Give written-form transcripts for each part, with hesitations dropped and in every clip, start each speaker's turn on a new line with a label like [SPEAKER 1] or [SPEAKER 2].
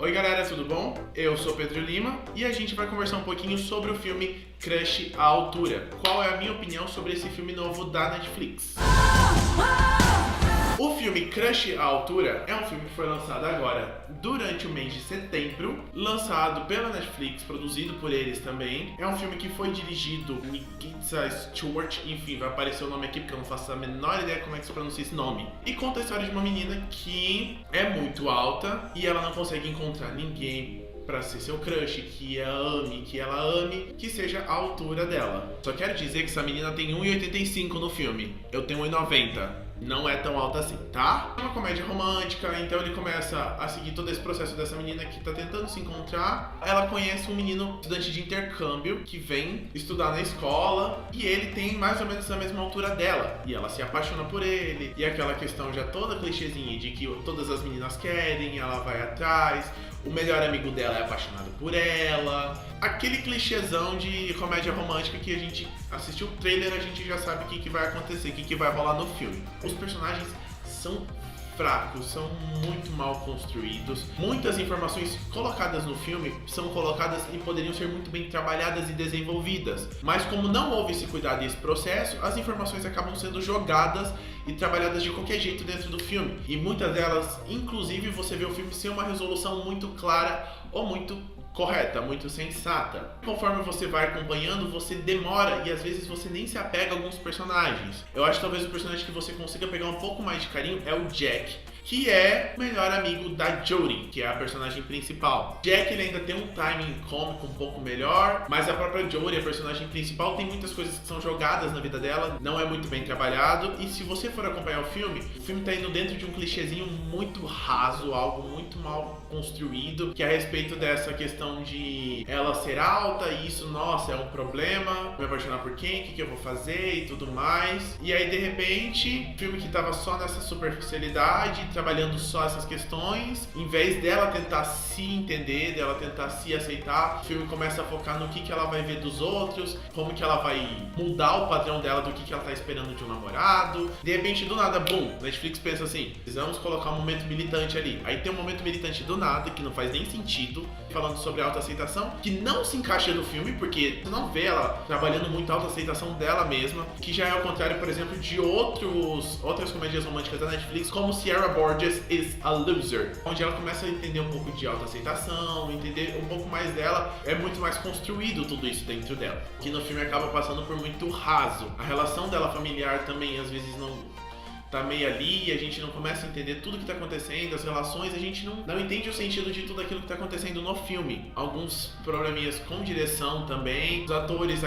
[SPEAKER 1] Oi galera, tudo bom? Eu sou Pedro Lima e a gente vai conversar um pouquinho sobre o filme Crush à Altura. Qual é a minha opinião sobre esse filme novo da Netflix? O filme Crush à Altura é um filme que foi lançado agora durante o mês de setembro, lançado pela Netflix, produzido por eles também. É um filme que foi dirigido por Nikita Stewart, enfim, vai aparecer o nome aqui porque eu não faço a menor ideia como é que se pronuncia esse nome. E conta a história de uma menina que é muito alta e ela não consegue encontrar ninguém pra ser seu crush, que ela ame, que seja a altura dela. Só quero dizer que essa menina tem 1,85 no filme. Eu tenho 1,90. Não é tão alta assim, tá? É uma comédia romântica, então ele começa a seguir todo esse processo dessa menina que tá tentando se encontrar. Ela conhece um menino estudante de intercâmbio que vem estudar na escola e ele tem mais ou menos a mesma altura dela. E ela se apaixona por ele. E aquela questão já toda clichêzinha de que todas as meninas querem, ela vai atrás. O melhor amigo dela é apaixonado por ela. Aquele clichêzão de comédia romântica que a gente assistiu o trailer, a gente já sabe o que vai acontecer, o que vai rolar no filme. Os personagens são fracos, são muito mal construídos. Muitas informações colocadas no filme são colocadas e poderiam ser muito bem trabalhadas e desenvolvidas. Mas como não houve esse cuidado e esse processo, as informações acabam sendo jogadas e trabalhadas de qualquer jeito dentro do filme. E muitas delas, inclusive, você vê o filme sem uma resolução muito clara ou muito correta, muito sensata. Conforme você vai acompanhando, você demora e às vezes você nem se apega a alguns personagens. Eu acho que talvez o personagem que você consiga pegar um pouco mais de carinho é o Jack, que é o melhor amigo da Jodie, que é a personagem principal. Jack ele ainda tem um timing cômico um pouco melhor, mas a própria Jodie, a personagem principal, tem muitas coisas que são jogadas na vida dela, não é muito bem trabalhado. E se você for acompanhar o filme tá indo dentro de um clichêzinho muito raso, algo muito mal construído, que é a respeito dessa questão de ela ser alta e isso, nossa, é um problema, me apaixonar por quem, o que eu vou fazer e tudo mais. E aí, de repente, o filme que tava só nessa superficialidade, trabalhando só essas questões, em vez dela tentar se entender, dela tentar se aceitar, o filme começa a focar no que ela vai ver dos outros, como que ela vai mudar o padrão dela do que ela tá esperando de um namorado. De repente, do nada, bum, Netflix pensa assim, precisamos colocar um momento militante ali. Aí tem um momento militante do nada, que não faz nem sentido, falando sobre autoaceitação, que não se encaixa no filme, porque você não vê ela trabalhando muito a autoaceitação dela mesma, que já é ao contrário, por exemplo, de outras comédias românticas da Netflix, como Sierra Burgess is a Loser, onde ela começa a entender um pouco de autoaceitação, entender um pouco mais dela, é muito mais construído tudo isso dentro dela, que no filme acaba passando por muito raso. A relação dela familiar também, às vezes, não tá meio ali, a gente não começa a entender tudo que tá acontecendo, as relações, a gente não entende o sentido de tudo aquilo que tá acontecendo no filme. Alguns probleminhas com direção também, os atores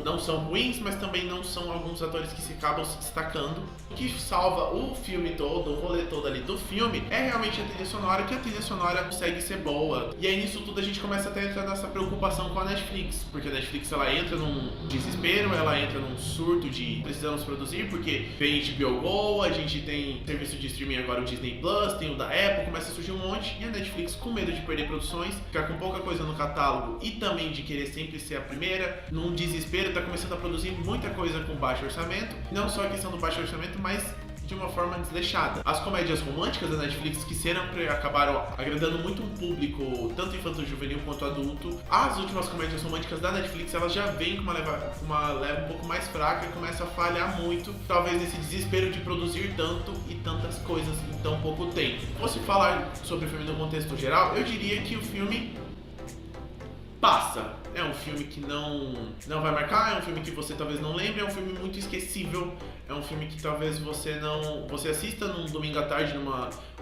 [SPEAKER 1] não são ruins, mas também não são alguns atores que se acabam se destacando. O que salva o filme todo, o rolê todo ali do filme, é realmente a trilha sonora, que a trilha sonora consegue ser boa. E aí nisso tudo a gente começa até a entrar nessa preocupação com a Netflix, porque a Netflix ela entra num desespero, ela entra num surto de precisamos produzir, porque vem HBO Go, a gente tem serviço de streaming agora, o Disney Plus, tem o da Apple, começa a surgir um monte, e a Netflix, com medo de perder produções, ficar com pouca coisa no catálogo e também de querer sempre ser a primeira, num desespero, tá começando a produzir muita coisa com baixo orçamento, não só a questão do baixo orçamento, mas de uma forma desleixada. As comédias românticas da Netflix, que sempre acabaram agradando muito um público, tanto infanto-juvenil quanto adulto, as últimas comédias românticas da Netflix, elas já vêm com uma leva um pouco mais fraca e começam a falhar muito, talvez nesse desespero de produzir tanto e tantas coisas em tão pouco tempo. Se fosse falar sobre o filme no contexto geral, eu diria que o filme passa. É um filme que não vai marcar, é um filme que você talvez não lembre, é um filme muito esquecível, é um filme que talvez você assista num domingo à tarde,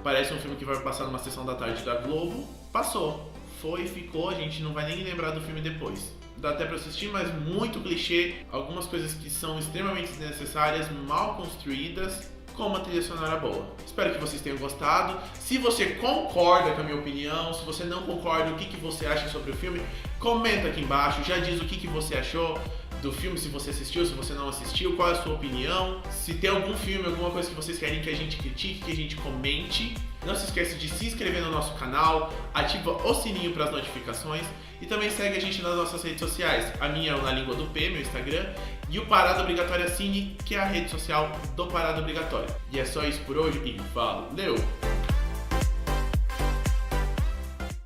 [SPEAKER 1] parece um filme que vai passar numa sessão da tarde da Globo, passou, foi, ficou, a gente não vai nem lembrar do filme depois. Dá até pra assistir, mas muito clichê, algumas coisas que são extremamente desnecessárias, mal construídas, com uma trilha sonora boa. Espero que vocês tenham gostado. Se você concorda com a minha opinião, se você não concorda, o que você acha sobre o filme, comenta aqui embaixo, já diz o que você achou do filme, se você assistiu, se você não assistiu, qual é a sua opinião, se tem algum filme, alguma coisa que vocês querem que a gente critique, que a gente comente. Não se esqueça de se inscrever no nosso canal, ativa o sininho para as notificações e também segue a gente nas nossas redes sociais. A minha é o Na Língua do P, meu Instagram, e o Parada Obrigatória Cine, que é a rede social do Parada Obrigatória. E é só isso por hoje e valeu!